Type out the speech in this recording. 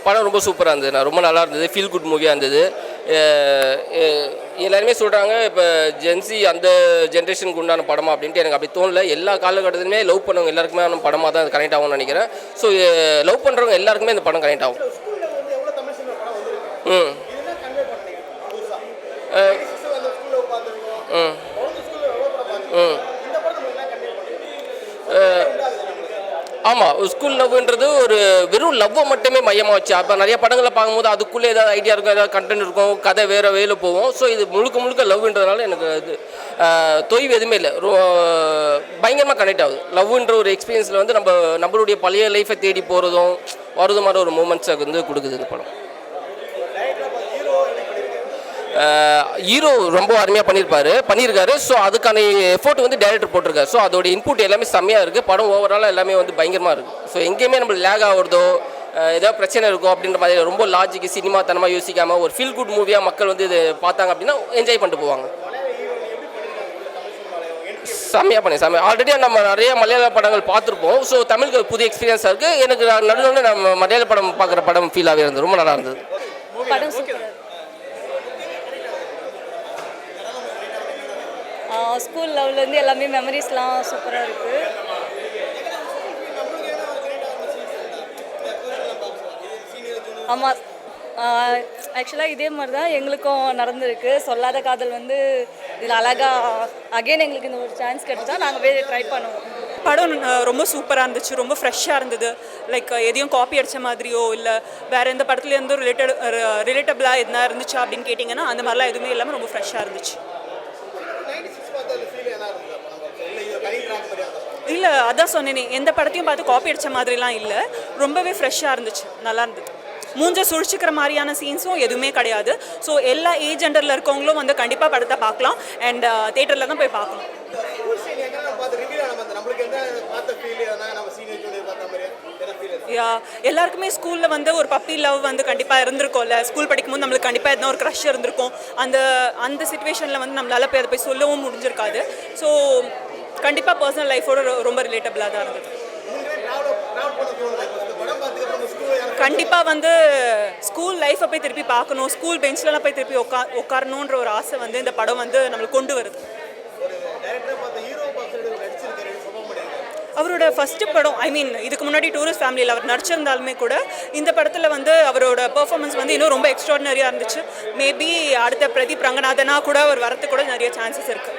படம் ரொம்ப சூப்பராக இருந்தது. நான் ரொம்ப நல்லா இருந்தது. ஃபீல் குட் மூவியாக இருந்தது. எல்லாருமே சொல்கிறாங்க இப்போ ஜென்சி அந்த ஜென்ரேஷனுக்கு உண்டான படமா அப்படின்ட்டு. எனக்கு அப்படி தோணல. எல்லா காலகட்டத்திலுமே லவ் பண்ணவங்க எல்லாருக்குமே படமாக தான் கனெக்ட் ஆகும்னு நினைக்கிறேன். ஸோ லவ் பண்ணுறவங்க எல்லாருக்குமே இந்த படம் கனெக்ட் ஆகும். ம் ம் ம் ஆமாம், ஸ்கூல் லவ்ன்றது ஒரு வெறும் லவ்வை மட்டுமே மையமாக வச்சு. அப்போ நிறைய படங்களை பார்க்கும்போது அதுக்குள்ளே ஏதாவது ஐடியா இருக்கும், ஏதாவது கண்டென்ட் இருக்கும், கதை வேறு வேலை போவோம். ஸோ இது முழுக்க முழுக்க லவ்ன்றதுனால எனக்கு இது தொய்வு எதுவுமே இல்லை. பயங்கரமாக கனெக்ட் ஆகுது. லவ்ன்ற ஒரு எக்ஸ்பீரியன்ஸில் வந்து நம்மளுடைய பழைய லைஃப்பை தேடி போகிறதும் வரது மாதிரி ஒரு மூமெண்ட்ஸை வந்து கொடுக்குது இந்த படம். ஹீரோ ரொம்ப அருமையாக பண்ணியிருக்காரு. ஸோ அதுக்கான எஃபோர்ட் வந்து டைரக்டர் போட்டிருக்காரு. ஸோ அதோட இன்புட் எல்லாமே செம்மையாக இருக்குது. படம் ஓவராலாக எல்லாமே வந்து பயங்கரமாக இருக்குது. ஸோ எங்கேயுமே நம்ம லேக் ஆகிறதோ ஏதோ பிரச்சனை இருக்கும் அப்படின்ற மாதிரி ரொம்ப லாஜிக்கு சினிமா தனமாக யோசிக்காமல் ஒரு ஃபீல் குட் மூவியாக மக்கள் வந்து இது பார்த்தாங்க அப்படின்னா என்ஜாய் பண்ணிட்டு போவாங்க. செம்மையாக ஆல்ரெடி நம்ம நிறைய மலையாள படங்கள் பார்த்துருப்போம். ஸோ தமிழுக்கு புது எக்ஸ்பீரியன்ஸாக இருக்குது. எனக்கு நடுவில் நம்ம மலையாள படம் பார்க்குற படம் ஃபீலாகவே இருந்தது. ரொம்ப நல்லா இருந்தது. ஸ்கூல் லெவல்லேருந்து எல்லாமே மெமரிஸ்லாம் சூப்பராக இருக்குது. ஆமாம், ஆக்சுவலாக இதே மாதிரி தான் எங்களுக்கும் நடந்திருக்கு. சொல்லாத காதல் வந்து இதில் அழகாக அகெயின் எங்களுக்கு இந்த ஒரு சான்ஸ் கிடச்சா நாங்கள் போய் ட்ரை பண்ணுவோம். படம் ரொம்ப சூப்பராக இருந்துச்சு. ரொம்ப ஃப்ரெஷ்ஷாக இருந்தது. லைக் எதையும் காப்பி அடித்த மாதிரியோ இல்லை வேறு எந்த படத்துலேருந்தும் ரிலேட்டபிளாக எதுனா இருந்துச்சா அப்படின்னு கேட்டிங்கன்னா அந்த மாதிரிலாம் எதுவுமே இல்லாமல் ரொம்ப ஃப்ரெஷ்ஷாக இருந்துச்சு. இல்லை, அதான் சொன்னேனே, எந்த படத்தையும் பார்த்து காப்பி அடித்த மாதிரிலாம் இல்லை. ரொம்பவே ஃப்ரெஷ்ஷாக இருந்துச்சு, நல்லா இருந்தது. மூஞ்ச சுழிச்சிக்கிற மாதிரியான சீன்ஸும் எதுவுமே கிடையாது. ஸோ எல்லா ஏஜ் ஜெண்டரில் இருக்கவங்களும் வந்து கண்டிப்பாக படத்தை பார்க்கலாம். அண்ட் தேட்டரில் தான் போய் பார்க்கணும். எல்லாருக்குமே ஸ்கூலில் வந்து ஒரு பப்பி லவ் வந்து கண்டிப்பாக இருந்திருக்கும்ல. ஸ்கூல் படிக்கும்போது நம்மளுக்கு கண்டிப்பாக எதனா ஒரு க்ரஷ் இருந்திருக்கும். அந்த சிச்சுவேஷனில் வந்து நம்மளால் போய் அதை போய் சொல்லவும் முடிஞ்சிருக்காது. ஸோ கண்டிப்பாக பர்சனல் லைஃபோட ரொம்ப ரிலேட்டபிளாக தான் இருந்தது. கண்டிப்பாக வந்து ஸ்கூல் லைஃப்பை போய் திருப்பி பார்க்கணும், ஸ்கூல் பெஞ்ச்லலாம் போய் திருப்பி உட்காரணுன்ற ஒரு ஆசை வந்து இந்த படம் வந்து நம்மளுக்கு கொண்டு வருது. அவரோட ஃபஸ்ட்டு படம், இதுக்கு முன்னாடி டூரிஸ்ட் ஃபேமிலியில் அவர் நடிச்சிருந்தாலுமே கூட இந்த படத்தில் வந்து அவரோட பெர்ஃபார்மன்ஸ் வந்து இன்னும் ரொம்ப எக்ஸ்ட்ராடினரியாக இருந்துச்சு. மேபி அடுத்த பிரதீப் ரங்கநாதனா கூட அவர் வரத்துக்கு கூட நிறைய சான்சஸ் இருக்குது.